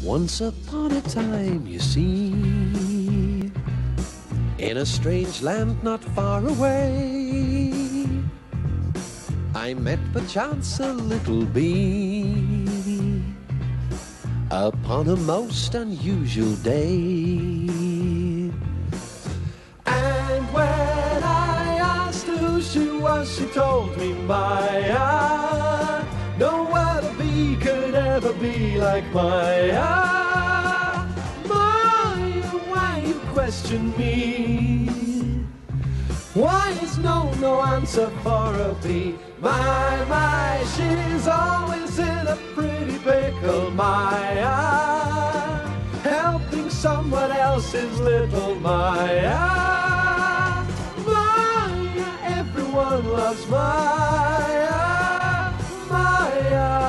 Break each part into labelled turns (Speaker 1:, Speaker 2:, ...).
Speaker 1: Once upon a time, you see, in a strange land not far away, I met perchance a little bee upon a most unusual day. And when I asked her who she was, she told me, Maya, no other bee could ever be like Maya. Maya, why you question me? Why is no answer for a bee? My, she's always in a pretty pickle, Maya, helping someone else's little Maya. Maya, everyone loves Maya. Maya,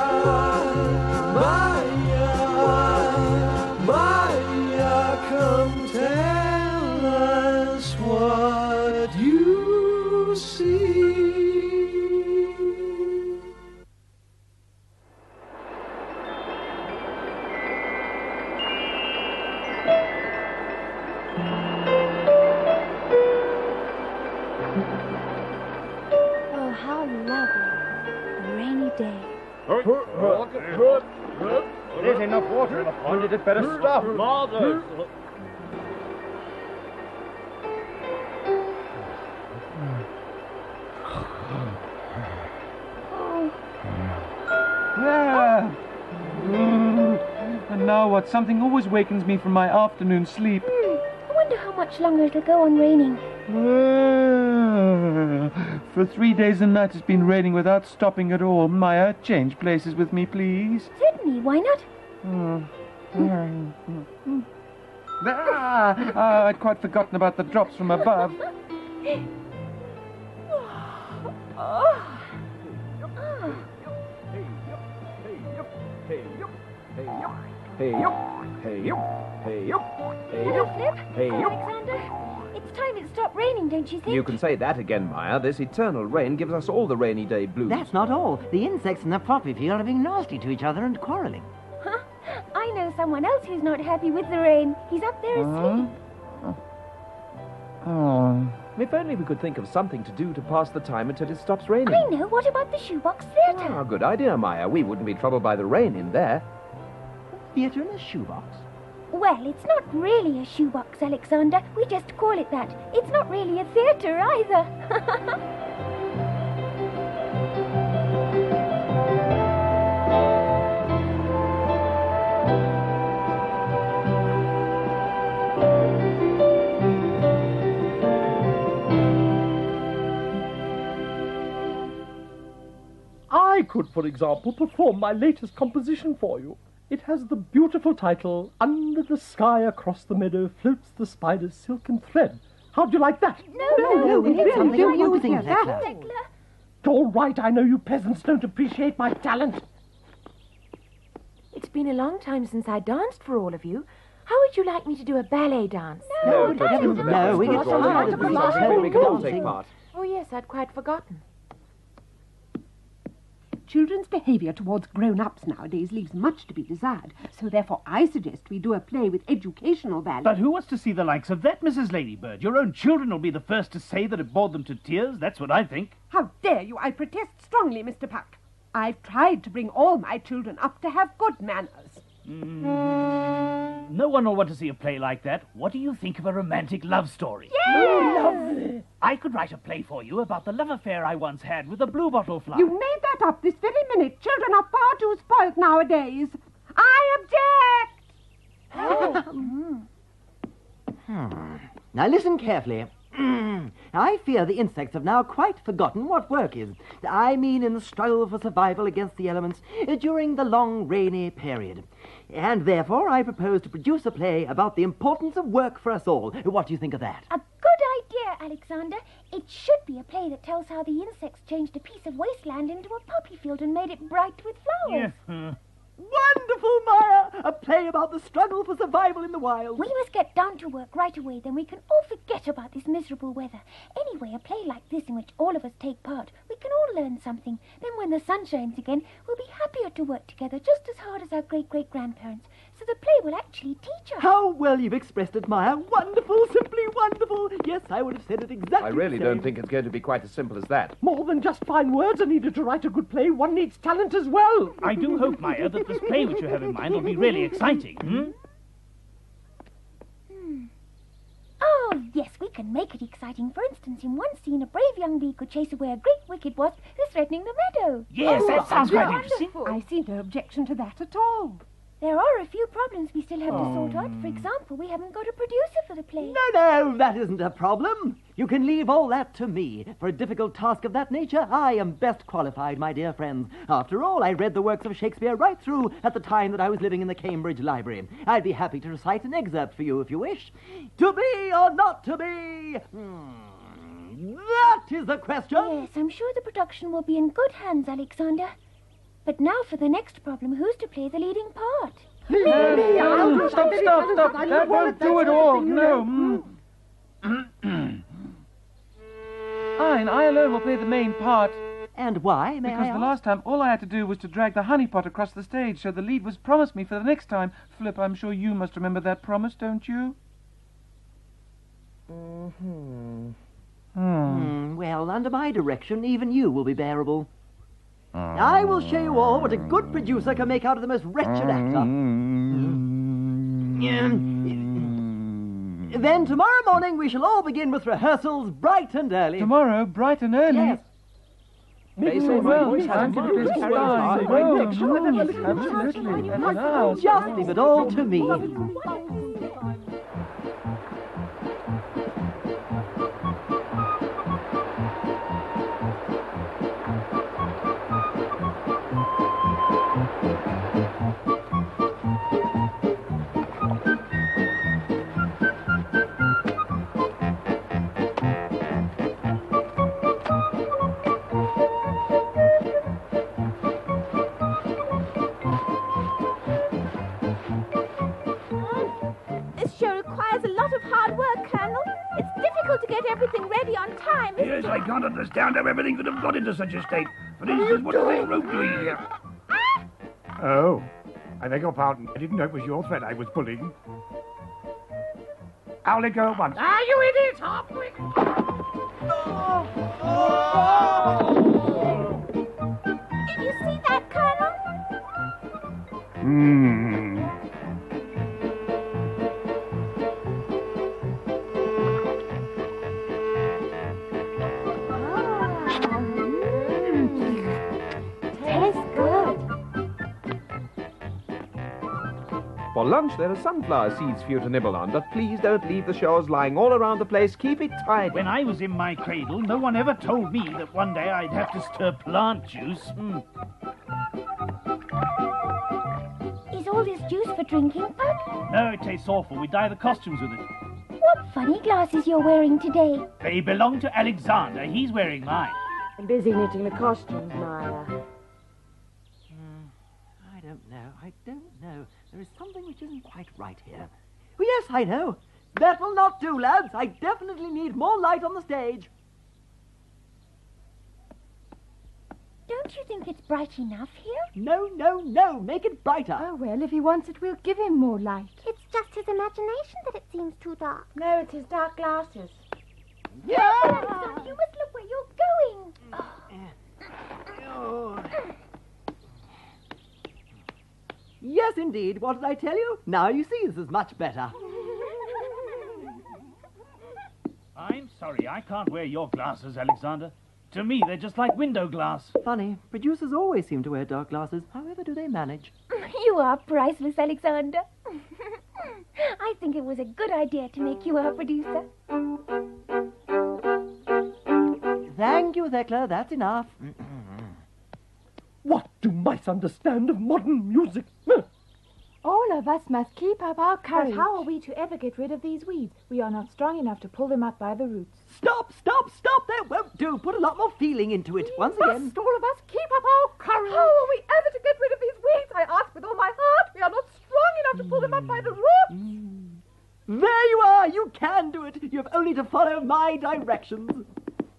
Speaker 1: Maya, Maya, come tell us what you see.
Speaker 2: Oh, how lovely. A rainy day.
Speaker 3: There's enough water in the pond. It had better stop. Mother.
Speaker 4: And now what? Something always wakens me from my afternoon sleep.
Speaker 2: I wonder how much longer it'll go on raining.
Speaker 4: For 3 days and nights it's been raining without stopping at all. Maya, change places with me, please.
Speaker 2: Certainly, why not?
Speaker 4: I'd quite forgotten about the drops from above.
Speaker 2: Alexander, it's time it stopped raining, don't you think?
Speaker 5: You can say that again, Maya. This eternal rain gives us all the rainy day blues.
Speaker 6: That's not all. The insects in the poppy field are being nasty to each other and quarrelling.
Speaker 2: Huh? I know someone else who's not happy with the rain. He's up there asleep.
Speaker 4: Oh.
Speaker 5: If only we could think of something to do to pass the time until it stops raining.
Speaker 2: I know. What about the shoebox theatre?
Speaker 5: Ah, good idea, Maya. We wouldn't be troubled by the rain in there.
Speaker 6: Theatre in a shoebox?
Speaker 2: Well, it's not really a shoebox, Alexander. We just call it that. It's not really a theatre either.
Speaker 7: I could, for example, perform my latest composition for you. It has the beautiful title, Under the Sky Across the Meadow Floats the Spider's Silken Thread. How'd you like that?
Speaker 6: No, we need something amusing, Thecla.
Speaker 7: All right, I know you peasants don't appreciate my talent.
Speaker 8: It's been a long time since I danced for all of you. How would you like me to do a ballet dance?
Speaker 6: No, we get someone to
Speaker 5: We can all take part.
Speaker 8: Oh, yes, I'd quite forgotten.
Speaker 9: Children's behaviour towards grown-ups nowadays leaves much to be desired, so therefore I suggest we do a play with educational value.
Speaker 3: But who wants to see the likes of that, Mrs. Ladybird? Your own children will be the first to say that it bored them to tears. That's what I think.
Speaker 9: How dare you! I protest strongly, Mr. Puck. I've tried to bring all my children up to have good manners.
Speaker 3: No one will want to see a play like that. What do you think of a romantic love story?
Speaker 9: Yes!
Speaker 3: Lovely. I could write a play for you about the love affair I once had with a bluebottle fly.
Speaker 9: You made that up this very minute. Children are far too spoilt nowadays. I object!
Speaker 6: Now listen carefully. I fear the insects have now quite forgotten what work is. I mean in the struggle for survival against the elements during the long rainy period. And therefore I propose to produce a play about the importance of work for us all. What do you think of that?
Speaker 2: A good idea, Alexander. It should be a play that tells how the insects changed a piece of wasteland into a poppy field and made it bright with flowers.
Speaker 3: Yeah.
Speaker 6: Wonderful, Maya! A play about the struggle for survival in the wild.
Speaker 2: We must get down to work right away, then we can all forget about this miserable weather. Anyway, a play like this in which all of us take part, we can all learn something. Then when the sun shines again, we'll be happier to work together just as hard as our great-great-grandparents. So the play will actually teach us.
Speaker 6: How well you've expressed it, Maya. Wonderful, simply wonderful. Yes, I would have said it exactly
Speaker 5: I really
Speaker 6: the same.
Speaker 5: don't think it's going to be quite as simple as that.
Speaker 7: More than just fine words are needed to write a good play. One needs talent as well.
Speaker 3: I do hope, Maya, that this play which you have in mind will be really exciting.
Speaker 2: Oh, yes, we can make it exciting. For instance, in one scene, a brave young bee could chase away a great wicked wasp who's threatening the meadow.
Speaker 3: Yes, that sounds quite interesting.
Speaker 9: I see no objection to that at all.
Speaker 2: There are a few problems we still have to sort out. For example, we haven't got a producer for the play.
Speaker 6: No, that isn't a problem. You can leave all that to me. For a difficult task of that nature, I am best qualified, my dear friends. After all, I read the works of Shakespeare right through at the time that I was living in the Cambridge Library. I'd be happy to recite an excerpt for you if you wish. To be or not to be? That is the question.
Speaker 2: Yes, I'm sure the production will be in good hands, Alexander. But now for the next problem, who's to play the leading part?
Speaker 4: Stop. That won't do it all. No. I alone will play the main part.
Speaker 6: And why, may I
Speaker 4: Because the last time, all I had to do was to drag the honeypot across the stage, so the lead was promised me for the next time. Flip, I'm sure you must remember that promise, don't you?
Speaker 6: Well, under my direction, even you will be bearable. I will show you all what a good producer can make out of the most wretched actor. Then tomorrow morning we shall all begin with rehearsals bright and early.
Speaker 4: Tomorrow, bright and early?
Speaker 6: Yes. Just leave it all to me.
Speaker 3: Yes, I can't understand how everything could have got into such a state. For instance, what is this rope doing here?
Speaker 10: Oh, I beg your pardon. I didn't know it was your thread I was pulling. I'll let go at once.
Speaker 7: Ah, you idiot! Halfway.
Speaker 2: Did you see that, Colonel?
Speaker 5: For lunch, there are sunflower seeds for you to nibble on, but please don't leave the shores lying all around the place. Keep it tidy.
Speaker 3: When I was in my cradle, no one ever told me that one day I'd have to stir plant juice.
Speaker 2: Is all this juice for drinking, Puck?
Speaker 3: No, it tastes awful. We dye the costumes with it.
Speaker 2: What funny glasses you're wearing today.
Speaker 3: They belong to Alexander. He's wearing mine.
Speaker 8: I'm busy knitting the costumes, Maya.
Speaker 6: I don't know. There is something which isn't quite right here. Oh, yes, I know. That will not do, lads. I definitely need more light on the stage.
Speaker 2: Don't you think it's bright enough here?
Speaker 6: No. Make it brighter.
Speaker 9: Oh, well, if he wants it, we'll give him more light.
Speaker 2: It's just his imagination that it seems too dark.
Speaker 8: No, it's his dark glasses.
Speaker 6: Yeah!
Speaker 2: You must look where you're going.
Speaker 6: Yes, indeed. What did I tell you? Now you see this is much better.
Speaker 3: I'm sorry, I can't wear your glasses, Alexander. To me, they're just like window glass.
Speaker 6: Funny. Producers always seem to wear dark glasses. However do they manage?
Speaker 2: You are priceless, Alexander. I think it was a good idea to make you our producer.
Speaker 6: Thank you, Thekla. That's enough.
Speaker 7: What do mice understand of modern music?
Speaker 11: All of us must keep up our courage.
Speaker 8: But how are we to ever get rid of these weeds? We are not strong enough to pull them up by the roots.
Speaker 6: Stop! That won't do. Put a lot more feeling into it. Once again.
Speaker 7: All of us keep up our courage. How are we ever to get rid of these weeds? I ask with all my heart. We are not strong enough to
Speaker 11: up by the roots.
Speaker 6: There you are! You can do it! You have only to follow my directions.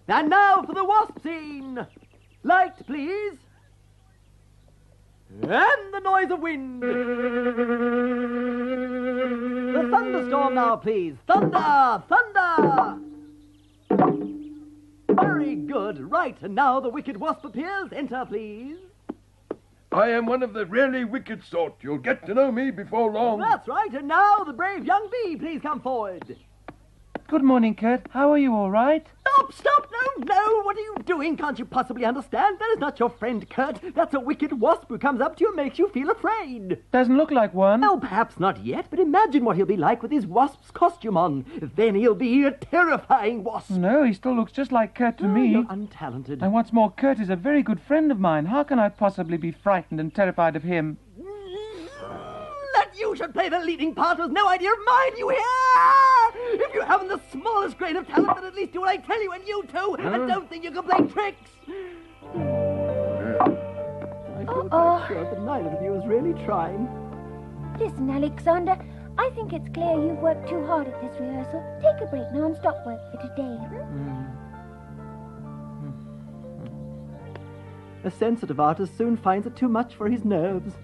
Speaker 6: And now for the wasp scene! Light, please. And the noise of wind. The thunderstorm now, please. Thunder! Thunder! Very good. Right, and now the wicked wasp appears. Enter, please.
Speaker 12: I am one of the really wicked sort. You'll get to know me before long.
Speaker 6: That's right, and now the brave young bee, please come forward.
Speaker 4: Good morning, Kurt. How are you, all right?
Speaker 6: Stop! No! What are you doing? Can't you possibly understand? That is not your friend, Kurt. That's a wicked wasp who comes up to you and makes you feel afraid.
Speaker 4: Doesn't look like one.
Speaker 6: Oh, perhaps not yet, but imagine what he'll be like with his wasp's costume on. Then he'll be a terrifying wasp.
Speaker 4: No, he still looks just like Kurt to me.
Speaker 6: You're untalented.
Speaker 4: And what's more, Kurt is a very good friend of mine. How can I possibly be frightened and terrified of him?
Speaker 6: That you should play the leading part was no idea of mine, you hear? If you haven't the smallest grain of talent, then at least do what I tell you, and you too. And don't think you can play tricks. I feel quite sure that neither of you is really trying.
Speaker 2: Listen, Alexander, I think it's clear you've worked too hard at this rehearsal. Take a break now and stop work for today.
Speaker 6: A sensitive artist soon finds it too much for his nerves.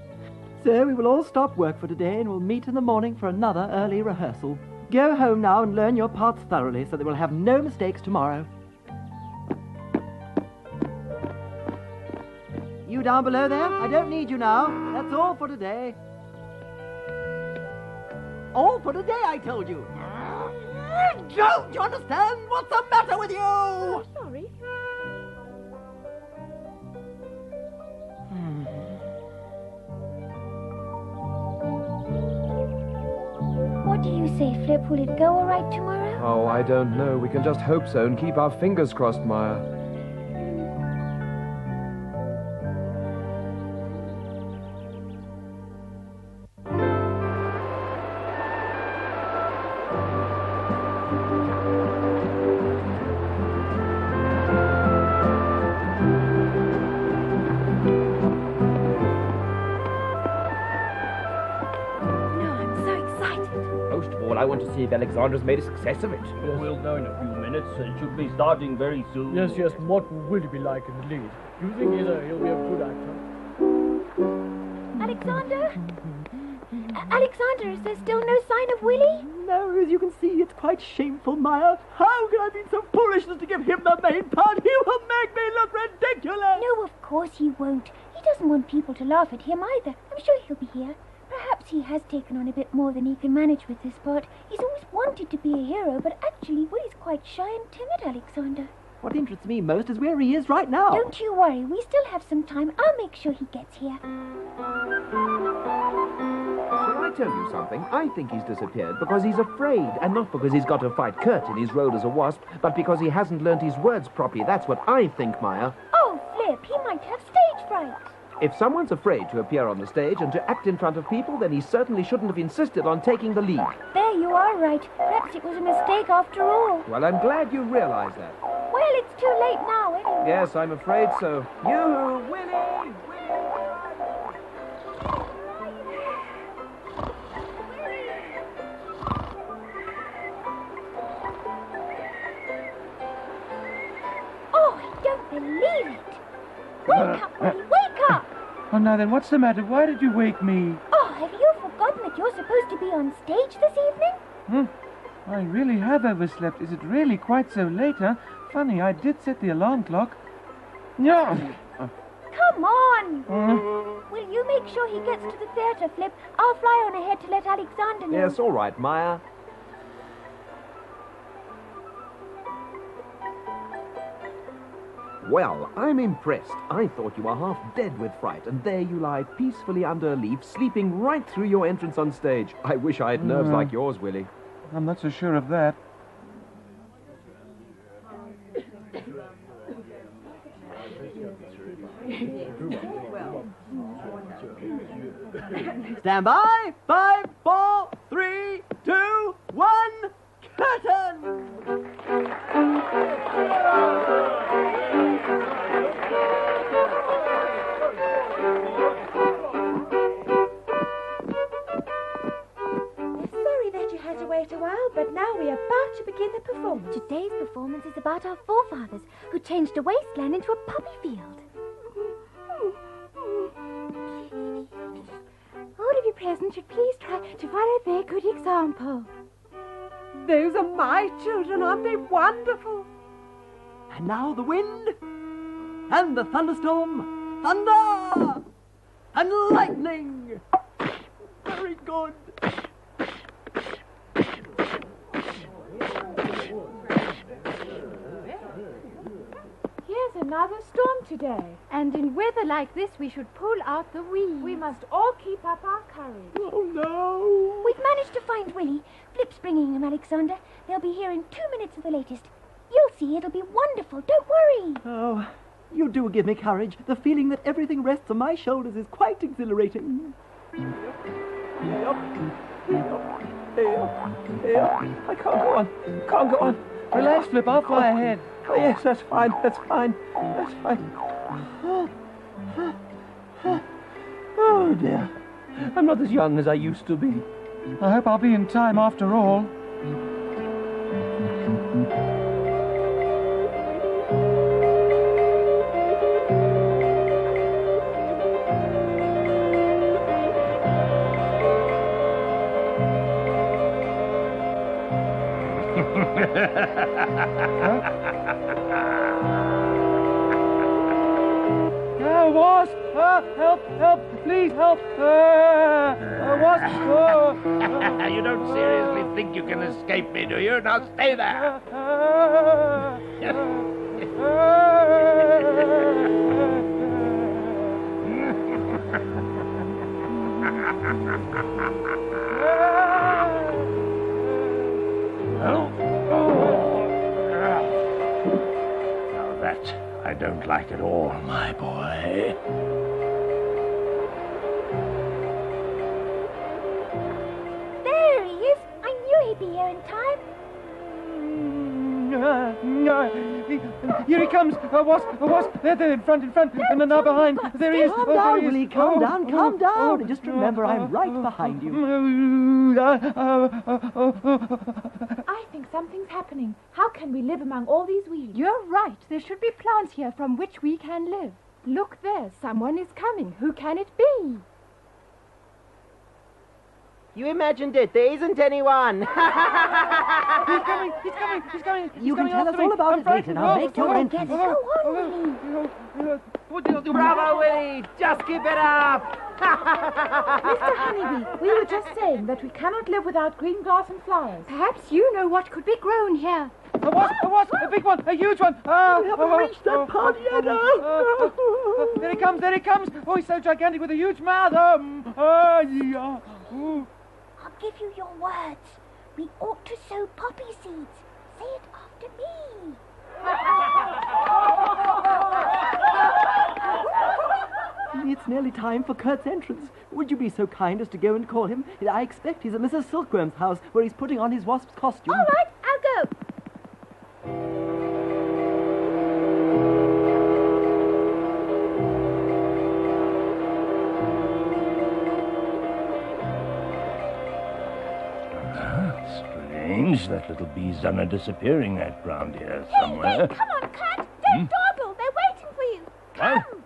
Speaker 6: So we will all stop work for today and we'll meet in the morning for another early rehearsal. Go home now and learn your parts thoroughly so that we'll have no mistakes tomorrow. You down below there? I don't need you now. That's all for today. All for today, I told you. Don't you understand? What's the matter with you?
Speaker 11: Oh, sorry.
Speaker 2: What do you say, Flip? Will it go all right tomorrow?
Speaker 5: Oh, I don't know. We can just hope so and keep our fingers crossed, Maya.
Speaker 13: I want to see if Alexander's made a success of it.
Speaker 14: Yes. We'll know in a few minutes. It should be starting very soon.
Speaker 7: Yes. What will he be like in the lead? Do you think he'll be a good actor?
Speaker 2: Alexander? Alexander, is there still no sign of Willie?
Speaker 6: No, as you can see, it's quite shameful, Maya. How can I be so foolish as to give him the main part? He will make me look ridiculous.
Speaker 2: No, of course he won't. He doesn't want people to laugh at him either. I'm sure he'll be here. Perhaps he has taken on a bit more than he can manage with this part. He's always wanted to be a hero, but actually Willie's quite shy and timid, Alexander.
Speaker 6: What interests me most is where he is right now.
Speaker 2: Don't you worry, we still have some time. I'll make sure he gets here.
Speaker 5: Shall I tell you something? I think he's disappeared because he's afraid, and not because he's got to fight Kurt in his role as a wasp, but because he hasn't learnt his words properly. That's what I think, Maya.
Speaker 2: Oh, Flip, he might have stage fright.
Speaker 5: If someone's afraid to appear on the stage and to act in front of people, then he certainly shouldn't have insisted on taking the lead.
Speaker 2: There you are right. Perhaps it was a mistake after all.
Speaker 5: Well, I'm glad you realize that.
Speaker 2: Well, it's too late now, anyway.
Speaker 5: Yes, I'm afraid so. Yoo-hoo, Willie!
Speaker 2: Oh, I don't believe it. Wake up, Willie, wake up!
Speaker 4: Oh, now then, what's the matter? Why did you wake me?
Speaker 2: Oh, have you forgotten that you're supposed to be on stage this evening?
Speaker 4: I really have overslept. Is it really quite so late, huh? Funny, I did set the alarm clock. Yeah.
Speaker 2: Come on! Will you make sure he gets to the theatre, Flip? I'll fly on ahead to let Alexander know.
Speaker 5: Yes, all right, Maya. Well, I'm impressed. I thought you were half dead with fright, and there you lie peacefully under a leaf, sleeping right through your entrance on stage. I wish I had nerves like yours, Willie.
Speaker 4: I'm not so sure of that.
Speaker 6: Stand by. 5, 4, 3, 2, 1. Curtain!
Speaker 2: begin the performance? Today's performance is about our forefathers who changed a wasteland into a poppy field.
Speaker 11: All of you present should please try to follow their good example.
Speaker 9: Those are my children, aren't they wonderful?
Speaker 6: And now the wind, and the thunderstorm, thunder, and lightning. Very good.
Speaker 11: Here's another storm today. And in weather like this, we should pull out the weeds. We must all keep up our courage.
Speaker 7: Oh, no.
Speaker 2: We've managed to find Willie. Flip's bringing him, Alexander. They'll be here in 2 minutes at the latest. You'll see, it'll be wonderful. Don't worry.
Speaker 6: Oh, you do give me courage. The feeling that everything rests on my shoulders is quite exhilarating.
Speaker 4: I can't go on. Can't go on. Relax, Flip. I'll fly ahead.
Speaker 5: Oh, yes, that's fine. That's fine. That's fine. Oh, dear. I'm not as young as I used to be.
Speaker 4: I hope I'll be in time after all. Wasp! Help! Help! Please help! Wasp!
Speaker 13: You don't seriously think you can escape me, do you? Now stay there! Now that I don't like at all, my boy.
Speaker 2: There he is. I knew he'd be here in time.
Speaker 4: Here he comes! Wasp! There, in front, and then now behind. There he is!
Speaker 6: Calm down, Willie, calm down. And just remember, I'm right behind you.
Speaker 11: I think something's happening. How can we live among all these weeds? You're right. There should be plants here from which we can live. Look there. Someone is coming. Who can it be?
Speaker 6: You imagined it. There isn't anyone.
Speaker 4: He's coming.
Speaker 6: You can tell us all about it later. Now make your entrance.
Speaker 5: Bravo, Willie! Just keep it up!
Speaker 11: Mr. Honeybee, we were just saying that we cannot live without green grass and flowers. Perhaps you know what could be grown here.
Speaker 4: A wasp, a big one, a huge one.
Speaker 6: We haven't reached that part yet.
Speaker 4: There he comes. Oh, he's so gigantic with a huge mouth.
Speaker 2: I'll give you your words. We ought to sow poppy seeds. Say it after me.
Speaker 6: It's nearly time for Kurt's entrance. Would you be so kind as to go and call him? I expect he's at Mrs. Silkworm's house, where he's putting on his wasp's costume.
Speaker 2: All right, I'll go.
Speaker 13: Strange, that little bee's done a disappearing act round here somewhere.
Speaker 2: Hey, come on, Kurt. Don't dawdle. They're waiting for you. Come.
Speaker 13: What?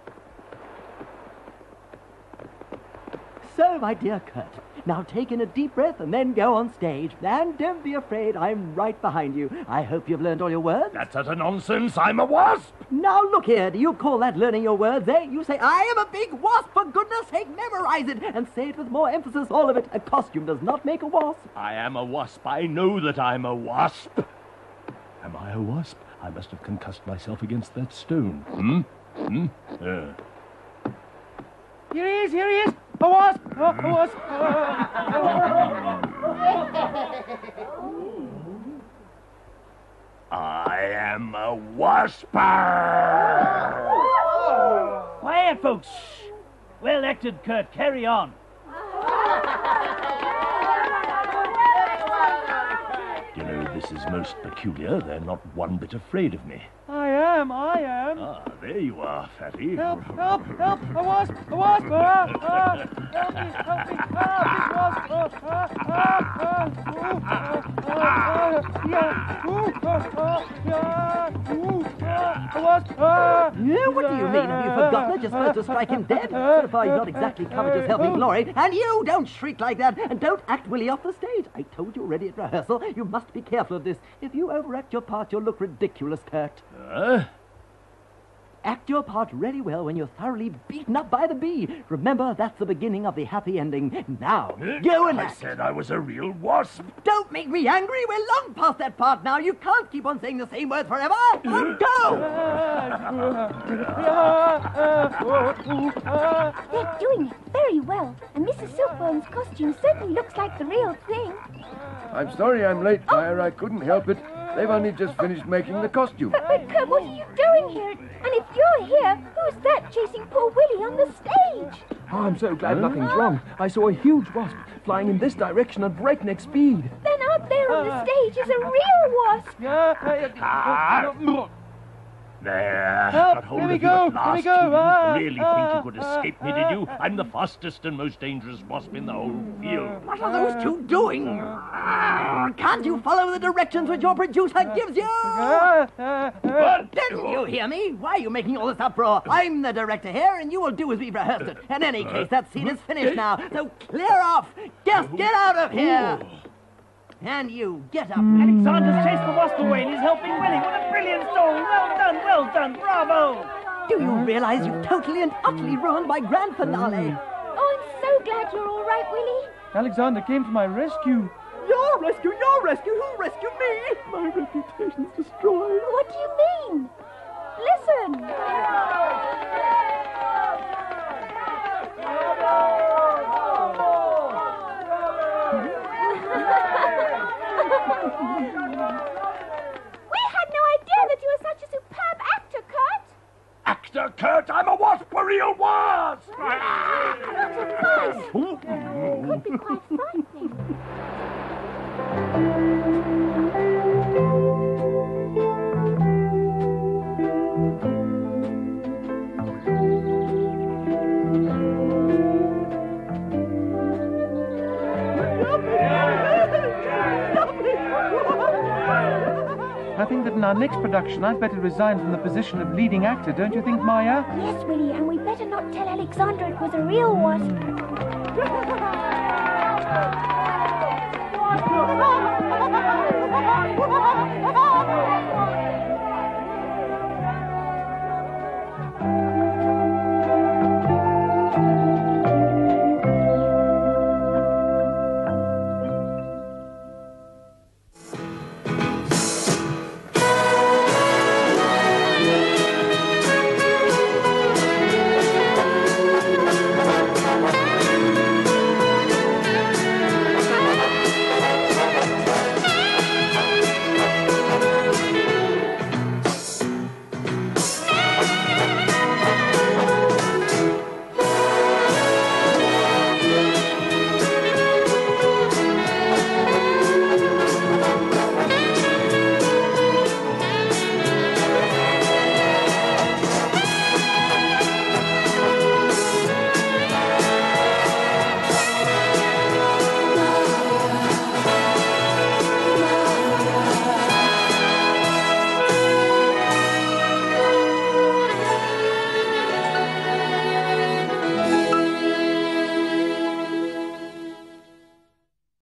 Speaker 6: So, my dear Kurt, now take in a deep breath and then go on stage. And don't be afraid, I'm right behind you. I hope you've learned all your words.
Speaker 13: That's utter nonsense. I'm a wasp.
Speaker 6: Now, look here. Do you call that learning your words, eh? You say, I am a big wasp. For goodness sake, memorize it. And say it with more emphasis, all of it. A costume does not make a wasp.
Speaker 13: I am a wasp. I know that I'm a wasp. Am I a wasp? I must have concussed myself against that stone.
Speaker 4: Here he is. A wasp. A wasp.
Speaker 13: I am a wasper.
Speaker 3: Quiet, folks. Well acted, Kurt. Carry on.
Speaker 13: You know, this is most peculiar. They're not one bit afraid of me.
Speaker 4: I am.
Speaker 13: Ah, there you are, Fatty.
Speaker 4: Help! A wasp! Help me! Big wasp!
Speaker 6: Yeah, what do you mean? Have you forgotten that you're supposed to strike him dead? So far, you've not exactly covered yourself in glory. And you, don't shriek like that, and don't act Willie off the stage. I told you already at rehearsal, you must be careful of this. If you overact your part, you'll look ridiculous, Kurt. Act your part really well when you're thoroughly beaten up by the bee. Remember, that's the beginning of the happy ending. Now, go and act.
Speaker 13: I said I was a real wasp.
Speaker 6: Don't make me angry. We're long past that part now. You can't keep on saying the same words forever. Go!
Speaker 2: They're doing it very well, and Mrs. Silkworm's costume certainly looks like the real thing.
Speaker 12: I'm sorry I'm late, Fire. I couldn't help it. They've only just finished making the costume.
Speaker 2: But Kurt, what are you doing here? And if you're here, who's that chasing poor Willie on the stage?
Speaker 5: Oh, I'm so glad nothing's wrong. I saw a huge wasp flying in this direction at breakneck speed.
Speaker 2: Then out there on the stage is a real wasp.
Speaker 13: There.
Speaker 4: Help!
Speaker 13: Got hold
Speaker 4: Here
Speaker 13: of
Speaker 4: we
Speaker 13: you
Speaker 4: go!
Speaker 13: at last.
Speaker 4: Here we go!
Speaker 13: You really think you could escape me, did you? I'm the fastest and most dangerous wasp in the whole field.
Speaker 6: What are those two doing? Can't you follow the directions which your producer gives you? Didn't you hear me? Why are you making all this uproar? I'm the director here, and you will do as we've rehearsed it. In any case, that scene is finished now, so clear off! Just get out of here! And you, get up.
Speaker 3: Alexander's chased the wasp away and he's helping Willie. What a brilliant story. Well done, bravo.
Speaker 6: Do you realize you've totally and utterly ruined my grand finale?
Speaker 2: Oh, I'm so glad you're all right, Willie.
Speaker 4: Alexander came to my rescue.
Speaker 6: Your rescue? Who rescued me? My reputation's destroyed.
Speaker 2: What do you mean? Listen. We had no idea that you were such a superb actor, Kurt.
Speaker 13: Actor Kurt, I'm a wasp, a real wasp!
Speaker 2: What advice! It could be quite frightening.
Speaker 4: I think that in our next production, I'd better resign from the position of leading actor, don't you think, Maya?
Speaker 2: Yes, Willie, and we better not tell Alexander it was a real wasp.